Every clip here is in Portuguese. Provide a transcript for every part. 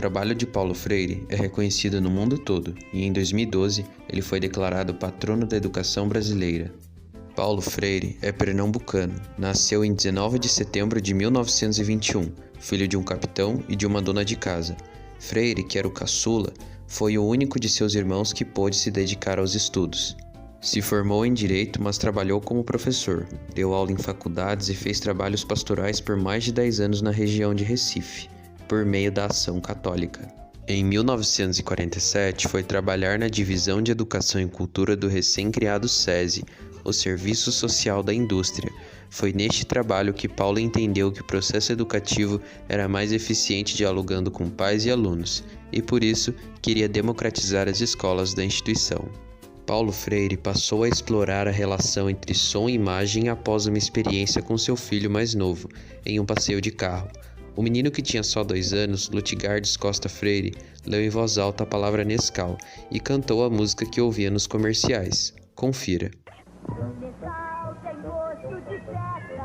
trabalho de Paulo Freire é reconhecido no mundo todo e em 2012 ele foi declarado patrono da educação brasileira. Paulo Freire é pernambucano, nasceu em 19 de setembro de 1921, filho de um capitão e de uma dona de casa. Freire, que era o caçula, foi o único de seus irmãos que pôde se dedicar aos estudos. Se formou em Direito, mas trabalhou como professor, deu aula em faculdades e fez trabalhos pastorais por mais de 10 anos na região de Recife, por meio da Ação Católica. Em 1947, foi trabalhar na Divisão de Educação e Cultura do recém-criado SESI, o Serviço Social da Indústria. Foi neste trabalho que Paulo entendeu que o processo educativo era mais eficiente dialogando com pais e alunos, e por isso queria democratizar as escolas da instituição. Paulo Freire passou a explorar a relação entre som e imagem após uma experiência com seu filho mais novo, em um passeio de carro. O menino, que tinha só 2 anos, Lutigardes Costa Freire, leu em voz alta a palavra Nescau e cantou a música que ouvia nos comerciais. Confira. Nescau tem gosto de festa,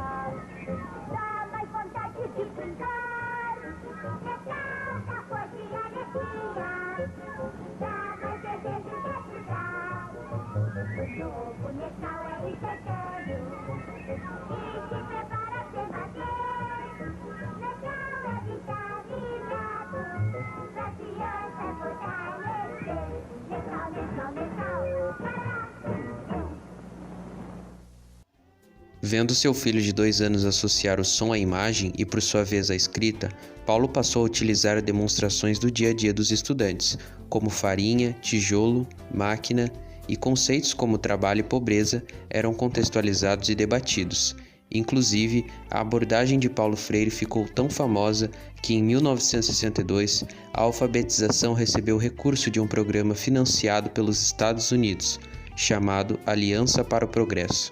dá mais vontade de brincar. Nescau dá força e alegria, dá mais desejo de estudar. Novo Nescau é instantâneo e te prepara sem bater. Nescau é vitaminado, pra criança fortalecer. Nescau, Nescau, Nescau. Vendo seu filho de 2 anos associar o som à imagem e, por sua vez, à escrita, Paulo passou a utilizar demonstrações do dia a dia dos estudantes, como farinha, tijolo, máquina, e conceitos como trabalho e pobreza eram contextualizados e debatidos. Inclusive, a abordagem de Paulo Freire ficou tão famosa que, em 1962, a alfabetização recebeu recurso de um programa financiado pelos Estados Unidos, chamado Aliança para o Progresso.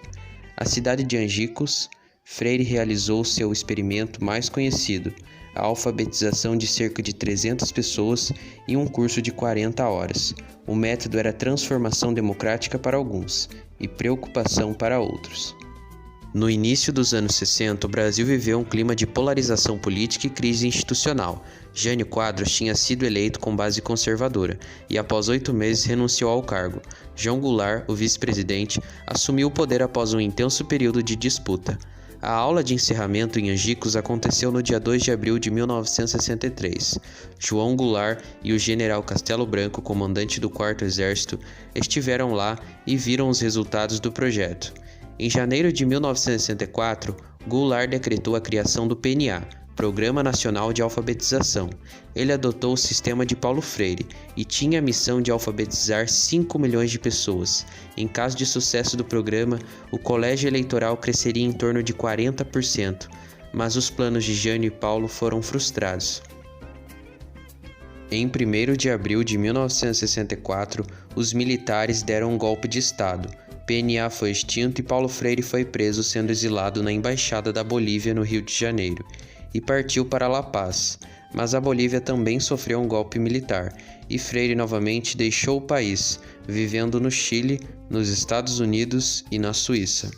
Na cidade de Angicos, Freire realizou seu experimento mais conhecido, a alfabetização de cerca de 300 pessoas em um curso de 40 horas. O método era transformação democrática para alguns e preocupação para outros. No início dos anos 60, o Brasil viveu um clima de polarização política e crise institucional. Jânio Quadros tinha sido eleito com base conservadora e, após 8 meses, renunciou ao cargo. João Goulart, o vice-presidente, assumiu o poder após um intenso período de disputa. A aula de encerramento em Angicos aconteceu no dia 2 de abril de 1963. João Goulart e o general Castelo Branco, comandante do 4º Exército, estiveram lá e viram os resultados do projeto. Em janeiro de 1964, Goulart decretou a criação do PNA, Programa Nacional de Alfabetização. Ele adotou o sistema de Paulo Freire e tinha a missão de alfabetizar 5 milhões de pessoas. Em caso de sucesso do programa, o colégio eleitoral cresceria em torno de 40%, mas os planos de Jânio e Paulo foram frustrados. Em 1º de abril de 1964, os militares deram um golpe de Estado. PNA foi extinto e Paulo Freire foi preso, sendo exilado na Embaixada da Bolívia no Rio de Janeiro, e partiu para La Paz. Mas a Bolívia também sofreu um golpe militar, e Freire novamente deixou o país, vivendo no Chile, nos Estados Unidos e na Suíça.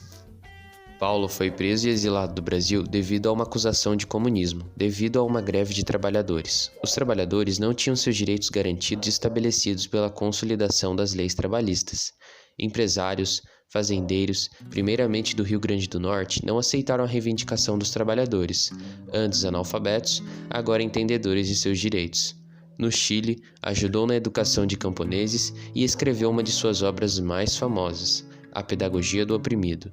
Paulo foi preso e exilado do Brasil devido a uma acusação de comunismo, devido a uma greve de trabalhadores. Os trabalhadores não tinham seus direitos garantidos e estabelecidos pela consolidação das leis trabalhistas. Empresários, fazendeiros, primeiramente do Rio Grande do Norte, não aceitaram a reivindicação dos trabalhadores, antes analfabetos, agora entendedores de seus direitos. No Chile, ajudou na educação de camponeses e escreveu uma de suas obras mais famosas, A Pedagogia do Oprimido.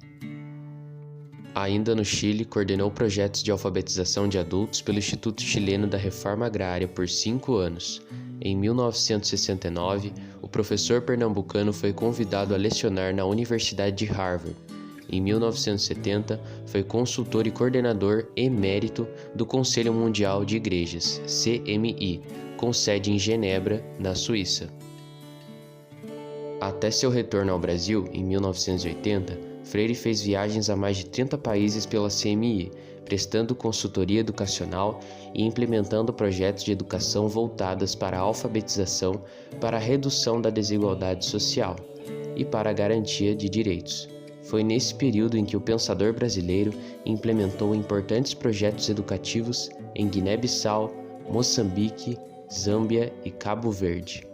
Ainda no Chile, coordenou projetos de alfabetização de adultos pelo Instituto Chileno da Reforma Agrária por 5 anos. Em 1969, o professor pernambucano foi convidado a lecionar na Universidade de Harvard. Em 1970, foi consultor e coordenador emérito do Conselho Mundial de Igrejas, CMI, com sede em Genebra, na Suíça. Até seu retorno ao Brasil, em 1980, Freire fez viagens a mais de 30 países pela CMI, prestando consultoria educacional e implementando projetos de educação voltadas para a alfabetização, para a redução da desigualdade social e para a garantia de direitos. Foi nesse período em que o pensador brasileiro implementou importantes projetos educativos em Guiné-Bissau, Moçambique, Zâmbia e Cabo Verde.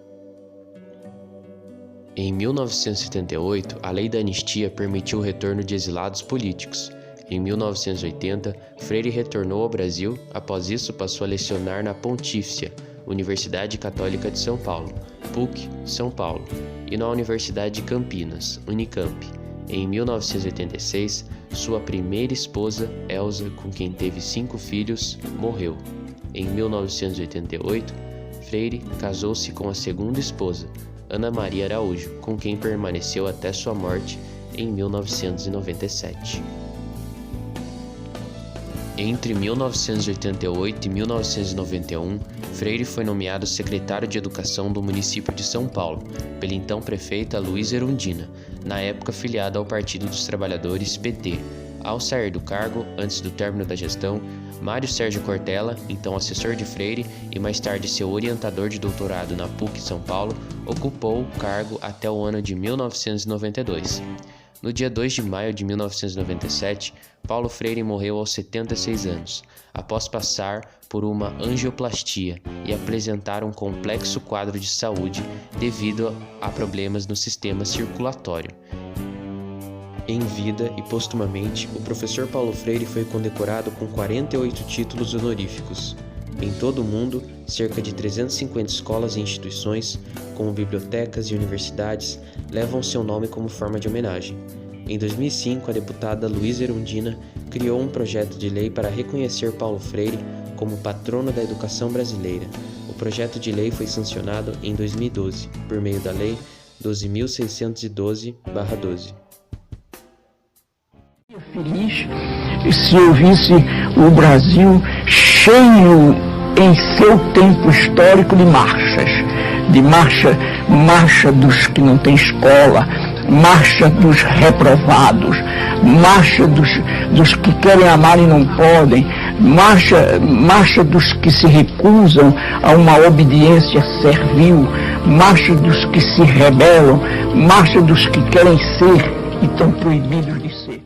Em 1978, a Lei da Anistia permitiu o retorno de exilados políticos. Em 1980, Freire retornou ao Brasil. Após isso, passou a lecionar na Pontifícia Universidade Católica de São Paulo, PUC, São Paulo, e na Universidade de Campinas, Unicamp. Em 1986, sua primeira esposa, Elza, com quem teve 5 filhos, morreu. Em 1988, Freire casou-se com a segunda esposa, Ana Maria Araújo, com quem permaneceu até sua morte em 1997. Entre 1988 e 1991, Freire foi nomeado secretário de Educação do município de São Paulo, pela então prefeita Luísa Erundina, na época filiada ao Partido dos Trabalhadores PT. Ao sair do cargo, antes do término da gestão, Mário Sérgio Cortella, então assessor de Freire e mais tarde seu orientador de doutorado na PUC São Paulo, ocupou o cargo até o ano de 1992. No dia 2 de maio de 1997, Paulo Freire morreu aos 76 anos, após passar por uma angioplastia e apresentar um complexo quadro de saúde devido a problemas no sistema circulatório. Em vida e postumamente, o professor Paulo Freire foi condecorado com 48 títulos honoríficos. Em todo o mundo, cerca de 350 escolas e instituições, como bibliotecas e universidades, levam seu nome como forma de homenagem. Em 2005, a deputada Luísa Erundina criou um projeto de lei para reconhecer Paulo Freire como patrono da educação brasileira. O projeto de lei foi sancionado em 2012, por meio da Lei 12.612/12. Feliz se eu visse o Brasil cheio em seu tempo histórico de marcha dos que não têm escola, marcha dos reprovados, marcha dos que querem amar e não podem, marcha dos que se recusam a uma obediência servil, marcha dos que se rebelam, marcha dos que querem ser e estão proibidos de ser.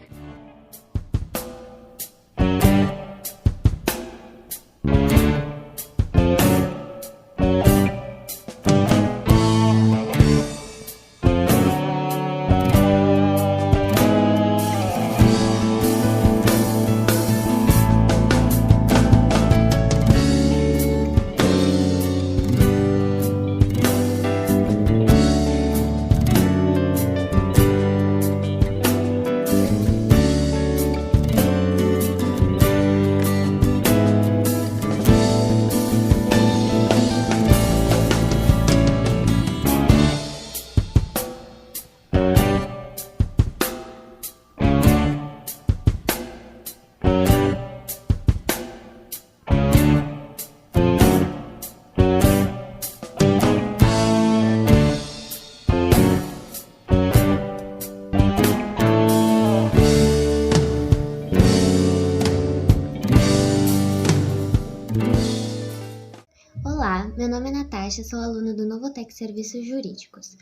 Olá, meu nome é Natasha, sou aluna do Novotec Serviços Jurídicos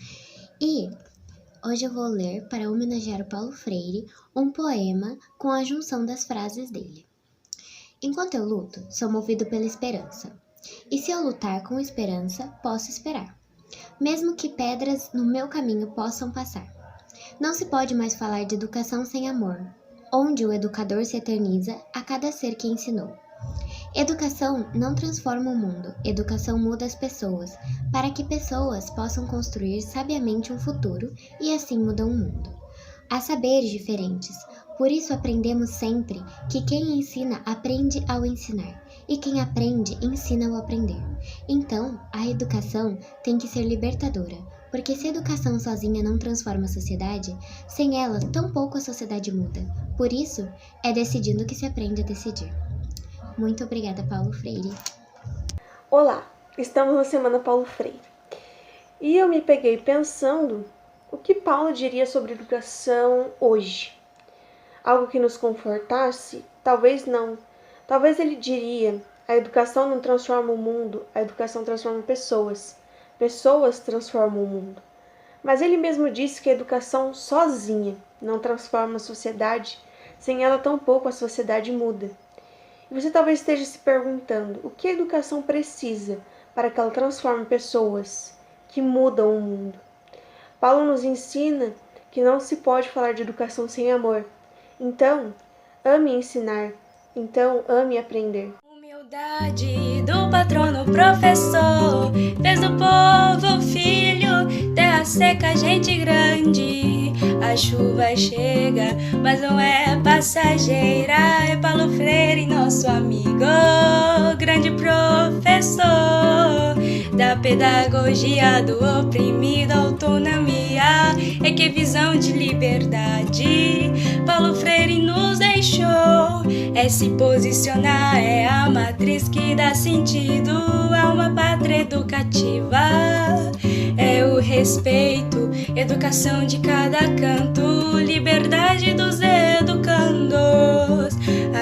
e hoje eu vou ler, para homenagear o Paulo Freire, um poema com a junção das frases dele. Enquanto eu luto, sou movido pela esperança, e se eu lutar com esperança, posso esperar, mesmo que pedras no meu caminho possam passar. Não se pode mais falar de educação sem amor, onde o educador se eterniza a cada ser que ensinou. Educação não transforma o mundo, educação muda as pessoas, para que pessoas possam construir sabiamente um futuro e assim mudam o mundo. Há saberes diferentes, por isso aprendemos sempre que quem ensina aprende ao ensinar, e quem aprende ensina ao aprender. Então, a educação tem que ser libertadora, porque se a educação sozinha não transforma a sociedade, sem ela, tampouco a sociedade muda. Por isso, é decidindo que se aprende a decidir. Muito obrigada, Paulo Freire. Olá, estamos na Semana Paulo Freire. E eu me peguei pensando o que Paulo diria sobre educação hoje. Algo que nos confortasse? Talvez não. Talvez ele diria: a educação não transforma o mundo, a educação transforma pessoas. Pessoas transformam o mundo. Mas ele mesmo disse que a educação sozinha não transforma a sociedade, sem ela tampouco a sociedade muda. E você talvez esteja se perguntando: o que a educação precisa para que ela transforme pessoas que mudam o mundo. Paulo nos ensina que não se pode falar de educação sem amor. Então, ame ensinar. Então, ame aprender. Humildade do patrono professor, fez do povo filho, terra seca, gente grande. A chuva chega, mas não é passageira. É Paulo Freire, nosso amigo, grande professor da pedagogia do oprimido, autonomia, é que visão de liberdade Paulo Freire nos deixou. É se posicionar, é a matriz que dá sentido a uma pátria educativa. É o respeito, educação de cada canto, liberdade dos educandos.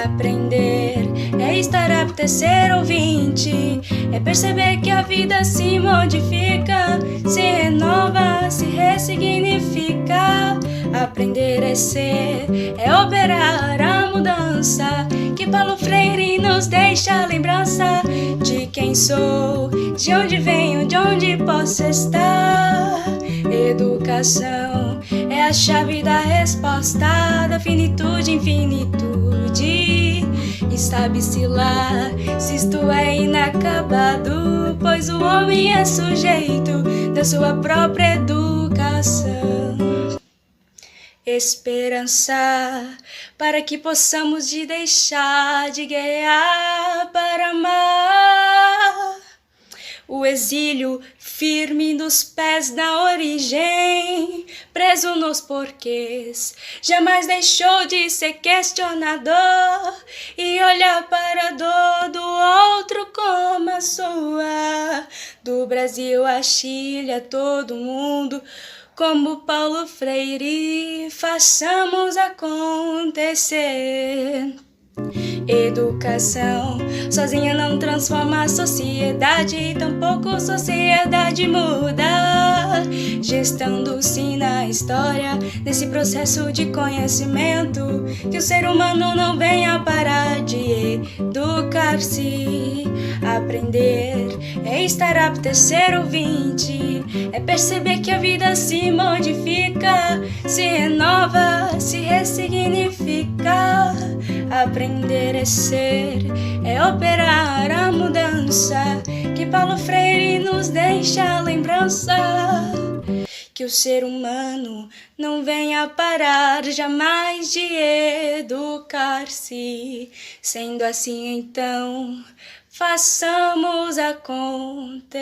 Aprender é estar apto a ser ouvinte, é perceber que a vida se modifica, se renova, se ressignifica. Aprender é ser, é operar a mudança, que Paulo Freire nos deixa a lembrança de quem sou, de onde venho, de onde posso estar. Educação é a chave da resposta, da finitude em finitude. E sabe-se lá se isto é inacabado, pois o homem é sujeito da sua própria educação. Esperança para que possamos de deixar de guerrear para amar. O exílio firme dos pés da origem, preso nos porquês, jamais deixou de ser questionador e olhar para a dor do outro como a sua. Do Brasil a Chile, a todo mundo, como Paulo Freire, façamos acontecer. Educação sozinha não transforma a sociedade, tampouco sociedade muda. Gestando-se na história, nesse processo de conhecimento, que o ser humano não venha parar de educar-se. Aprender é estar apto a ser ouvinte, é perceber que a vida se modifica, se renova, se ressignifica. Aprender é ser, é operar a mudança, que Paulo Freire nos deixa a lembrança, que o ser humano não venha parar jamais de educar-se. Sendo assim, então, façamos acontecer.